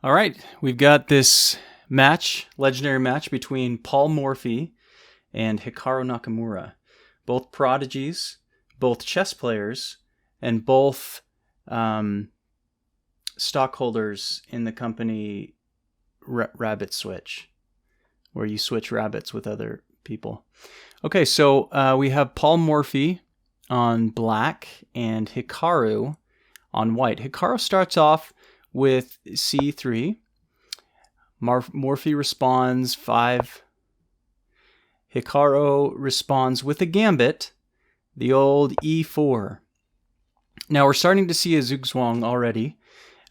All right, we've got this legendary match between Paul Morphy and Hikaru Nakamura. Both prodigies, both chess players, and both stockholders in the company Rabbit Switch, where you switch rabbits with other people. Okay, so we have Paul Morphy on black and Hikaru on white. Hikaru starts off with c3. Morphy responds 5. Hikaru responds with a gambit, the old e4. Now we're starting to see a zugzwang already.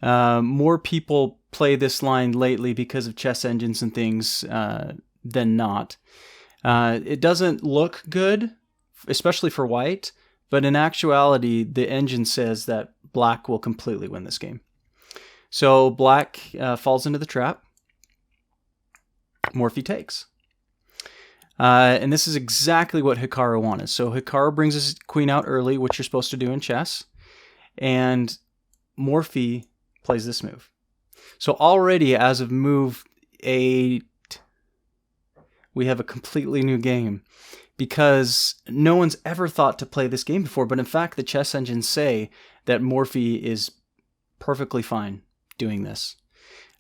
More people play this line lately because of chess engines and things than not. It doesn't look good, especially for white, but in actuality, the engine says that black will completely win this game. So black falls into the trap. Morphy takes. And this is exactly what Hikaru wanted. So Hikaru brings his queen out early, which you're supposed to do in chess. And Morphy plays this move. So already as of move 8, we have a completely new game. Because no one's ever thought to play this game before. But in fact, the chess engines say that Morphy is perfectly fine doing this.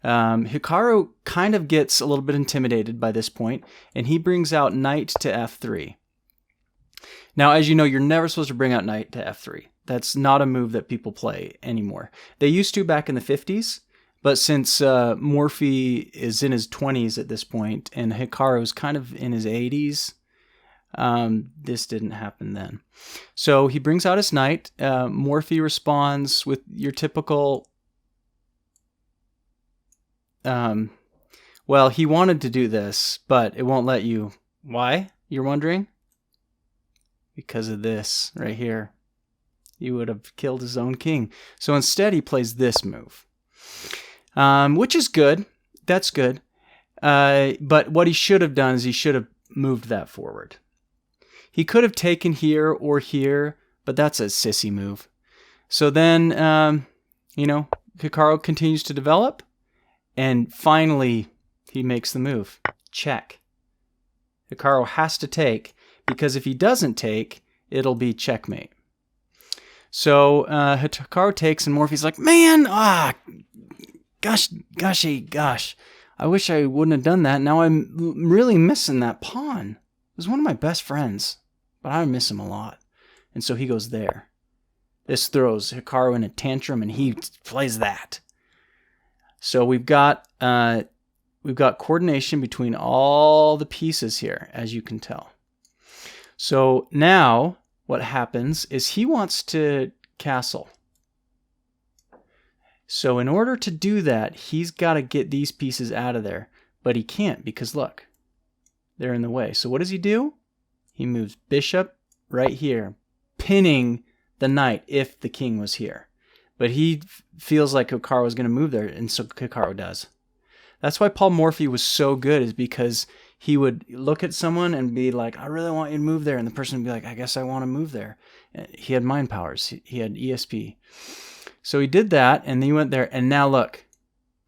Hikaru kind of gets a little bit intimidated by this point, and he brings out knight to f3. Now, as you know, you're never supposed to bring out knight to f3. That's not a move that people play anymore. They used to back in the 50s, but since Morphy is in his 20s at this point, and Hikaru is kind of in his 80s, this didn't happen then. So he brings out his knight. Morphy responds with your typical... well, he wanted to do this, but it won't let you. Why? You're wondering? Because of this right here. He would have killed his own king. So instead, he plays this move, which is good. That's good. But what he should have done is he should have moved that forward. He could have taken here or here, but that's a sissy move. So then, Hikaru continues to develop. And finally, he makes the move. Check. Hikaru has to take, because if he doesn't take, it'll be checkmate. So Hikaru takes, and Morphy's like, man, gosh, I wish I wouldn't have done that. Now I'm really missing that pawn. It was one of my best friends, but I miss him a lot. And so he goes there. This throws Hikaru in a tantrum, and he plays that. So we've got coordination between all the pieces here, as you can tell. So now what happens is he wants to castle. So in order to do that, he's got to get these pieces out of there, but he can't because look, they're in the way. So what does he do? He moves bishop right here, pinning the knight if the king was here. But he feels like Hikaru is going to move there, and so Hikaru does. That's why Paul Morphy was so good, is because he would look at someone and be like, I really want you to move there. And the person would be like, I guess I want to move there. He had mind powers. He had ESP. So he did that, and then he went there. And now look,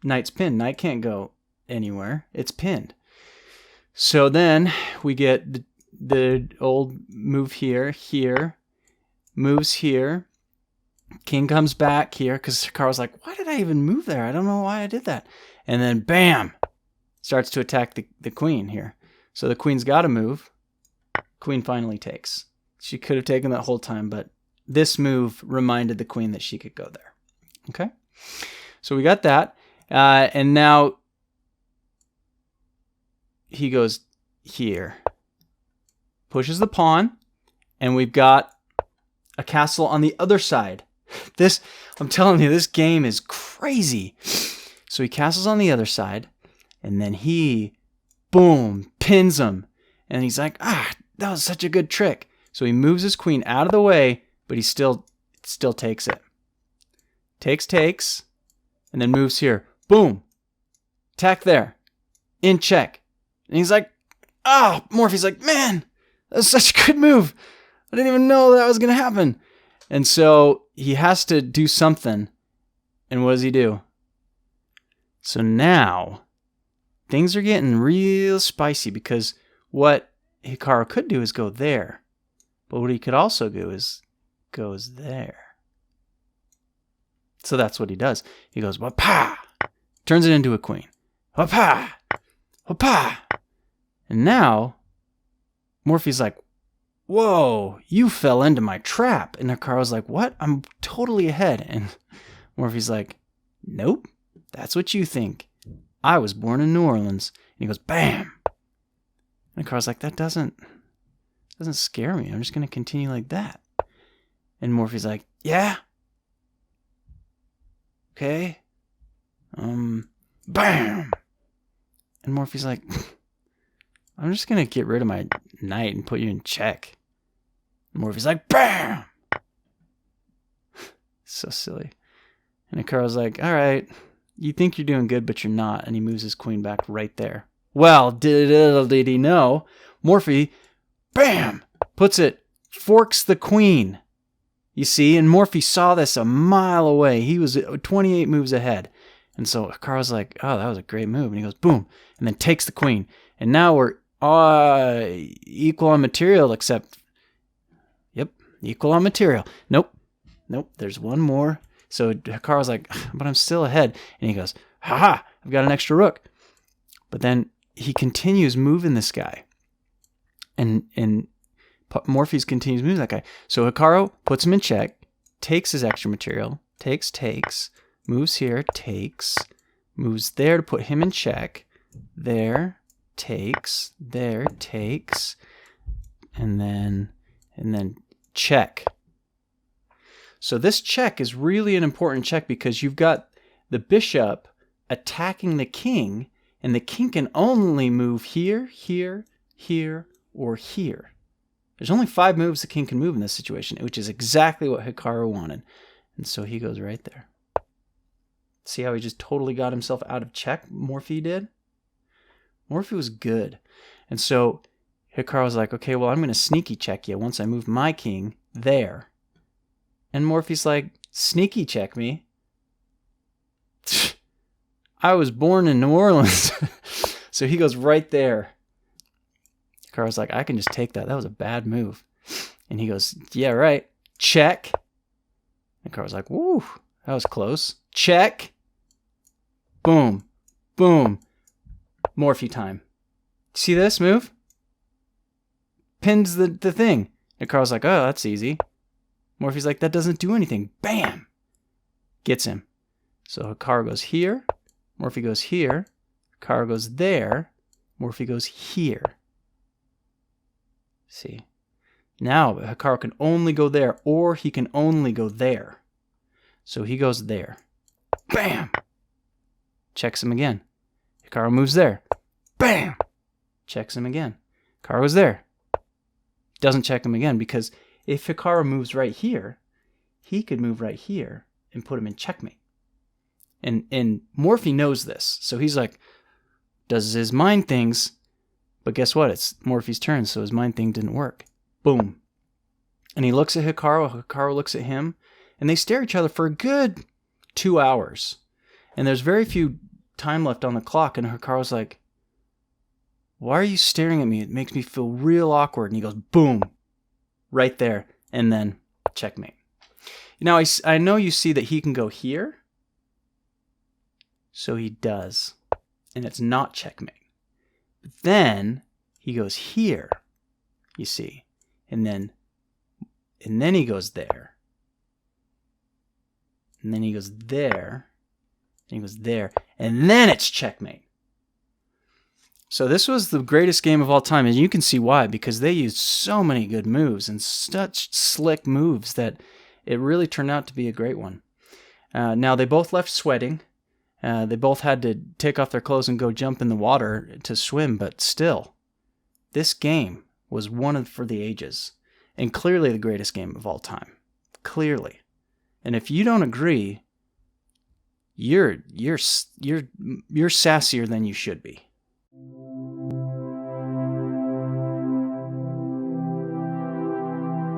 knight's pinned. Knight can't go anywhere. It's pinned. So then we get the old move here, moves here. King comes back here because Hikaru's like, why did I even move there? I don't know why I did that. And then bam, starts to attack the queen here. So the queen's got to move. Queen finally takes. She could have taken that whole time, but this move reminded the queen that she could go there. Okay? So we got that. And now he goes here. Pushes the pawn. And we've got a castle on the other side. I'm telling you, this game is crazy. So he castles on the other side, and then he, boom, pins him. And he's like, that was such a good trick. So he moves his queen out of the way, but he still takes it. Takes, and then moves here. Boom. Attack there. In check. And he's like, Morphy's like, man, that was such a good move. I didn't even know that was going to happen. And so he has to do something. And what does he do? So now things are getting real spicy because what Hikaru could do is go there. But what he could also do is goes there. So that's what he does. He goes, wapa! Turns it into a queen. Wapa! Wapa! And now Morphy's like, whoa, you fell into my trap. And Hikaru's like, what? I'm totally ahead. And Morphy's like, nope, that's what you think. I was born in New Orleans. And he goes, bam. And Hikaru's like, that doesn't scare me. I'm just going to continue like that. And Morphy's like, yeah? Okay. Bam. And Morphy's like, I'm just going to get rid of my knight and put you in check. And Morphy's like, bam. So silly. And Hikaru's like, all right, you think you're doing good, but you're not. And he moves his queen back right there. Well, did he know? Morphy, bam, puts it, forks the queen. You see, and Morphy saw this a mile away. He was 28 moves ahead. And so Hikaru's like, oh, that was a great move. And he goes, boom, and then takes the queen. And now we're equal on material, except, yep, equal on material. Nope, there's one more. So Hikaru's like, but I'm still ahead. And he goes, haha, I've got an extra rook. But then he continues moving this guy. And Morphy continues moving that guy. So Hikaru puts him in check, takes his extra material, takes, moves here, takes, moves there to put him in check, there, takes, and then check. So this check is really an important check because you've got the bishop attacking the king, and the king can only move here, or here. There's only 5 moves the king can move in this situation, which is exactly what Hikaru wanted. And so he goes right there. See how he just totally got himself out of check, Morphy did? Morphy was good. And so Hikaru's like, okay, well, I'm going to sneaky check you once I move my king there. And Morphy's like, sneaky check me? I was born in New Orleans. So he goes right there. Hikaru's like, I can just take that. That was a bad move. And he goes, yeah, right. Check. And Hikaru's like, woo, that was close. Check. Boom. Boom. Morphy time. See this move? Pins the thing. Hikaru's like, oh, that's easy. Morphy's like, that doesn't do anything. Bam! Gets him. So Hikaru goes here. Morphy goes here. Hikaru goes there. Morphy goes here. See? Now Hikaru can only go there, or he can only go there. So he goes there. Bam! Checks him again. Hikaru moves there. Bam! Checks him again. Hikaru goes there. Doesn't check him again, because if Hikaru moves right here, he could move right here and put him in checkmate. And Morphy knows this. So he's like, does his mind things, but guess what? It's Morphy's turn, so his mind thing didn't work. Boom. And he looks at Hikaru, Hikaru looks at him, and they stare at each other for a good 2 hours. And there's very few time left on the clock, and Hikaru's like, why are you staring at me? It makes me feel real awkward. And he goes, boom, right there, and then checkmate. Now, I know you see that he can go here, so he does, and it's not checkmate. But then he goes here, you see, and then he goes there, and then he goes there, and he goes there, and then it's checkmate. So this was the greatest game of all time, and you can see why, because they used so many good moves and such slick moves that it really turned out to be a great one. Now, they both left sweating. They both had to take off their clothes and go jump in the water to swim, but still, this game was one for the ages, and clearly the greatest game of all time. Clearly. And if you don't agree, you're sassier than you should be.